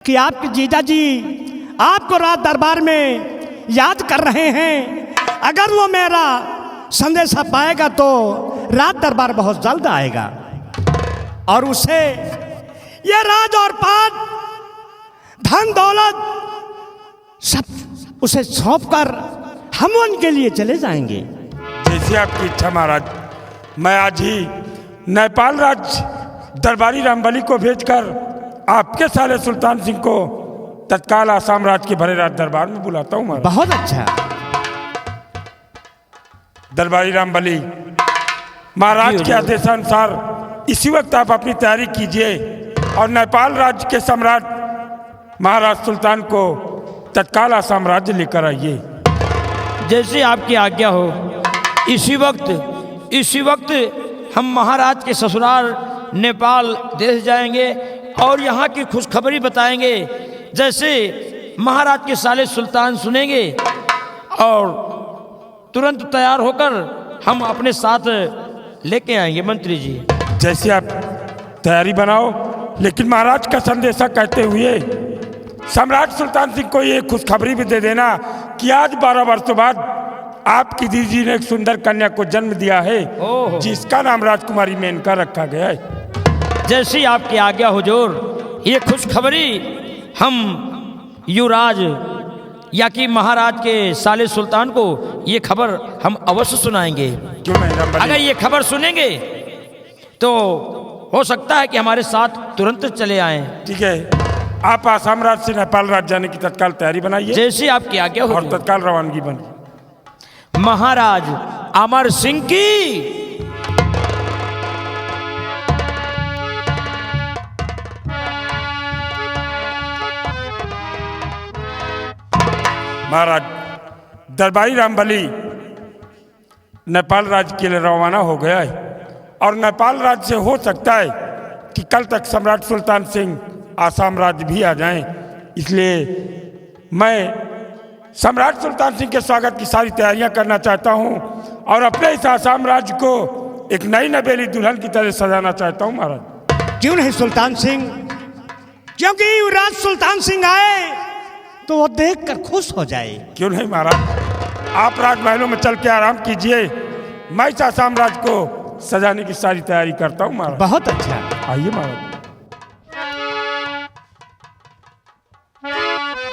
कि आपके जीजा जी आपको राज दरबार में याद कर रहे हैं। अगर वो मेरा संदेशा पाएगा तो राज दरबार बहुत जल्द आएगा और उसे ये राज और पाट, धन दौलत सब उसे सौंप कर हम उनके लिए चले जाएंगे। जैसे आपकी इच्छा महाराज। मैं आज ही नेपाल राज दरबारी रामबली को भेजकर आपके साले सुल्तान सिंह को तत्काल आसाम राज के भरे राज दरबार में बुलाता हूँ महाराज। बहुत अच्छा। दरबारी रामबली, महाराज के आदेशानुसार इसी वक्त आप अपनी तैयारी कीजिए और नेपाल राज्य के सम्राट महाराज सुल्तान को तत्काल आसाम राज्य लेकर आइए। जैसे आपकी आज्ञा हो। इसी वक्त हम महाराज के ससुराल नेपाल देश जाएंगे और यहाँ की खुशखबरी बताएंगे। जैसे महाराज के साले सुल्तान सुनेंगे और तुरंत तैयार होकर हम अपने साथ लेके आएंगे मंत्री जी। जैसे आप तैयारी बनाओ, लेकिन महाराज का संदेशा कहते हुए सम्राट सुल्तान सिंह को ये खुशखबरी भी दे देना कि आज 12 वर्षों बाद आपकी दीदी ने एक सुंदर कन्या को जन्म दिया है जिसका नाम राजकुमारी मेनका रखा गया है। जैसी आपकी आज्ञा हुजूर, ये खुशखबरी हम युवराज या कि महाराज के साले सुल्तान को ये खबर हम अवश्य सुनाएंगे। क्यों नहीं? अगर ये खबर सुनेंगे तो हो सकता है कि हमारे साथ तुरंत चले आएं। ठीक है, आप आसाम राज्य से नेपाल राज्य जाने की तत्काल तैयारी बनाइए। जैसी आपकी आज्ञा हो और तत्काल रवानगी बनी। महाराज अमर सिंह की। महाराज दरबारी रामबली नेपाल राज्य के लिए रवाना हो गया है और नेपाल राज्य से हो सकता है कि कल तक सम्राट सुल्तान सिंह आसाम राज्य भी आ जाएं। इसलिए मैं सम्राट सुल्तान सिंह के स्वागत की सारी तैयारियां करना चाहता हूं और अपने इस आसाम राज्य को एक नई नवेली दुल्हन की तरह सजाना चाहता हूं महाराज। क्यों नहीं सुल्तान सिंह, क्योंकि युवराज सुल्तान सिंह आए तो वो देखकर खुश हो जाए। क्यों नहीं महाराज, आप राजमहलों में चल के आराम कीजिए, मैं इस आसाम राज्य को सजाने की सारी तैयारी करता हूँ महाराज। बहुत अच्छा। आइए महाराज।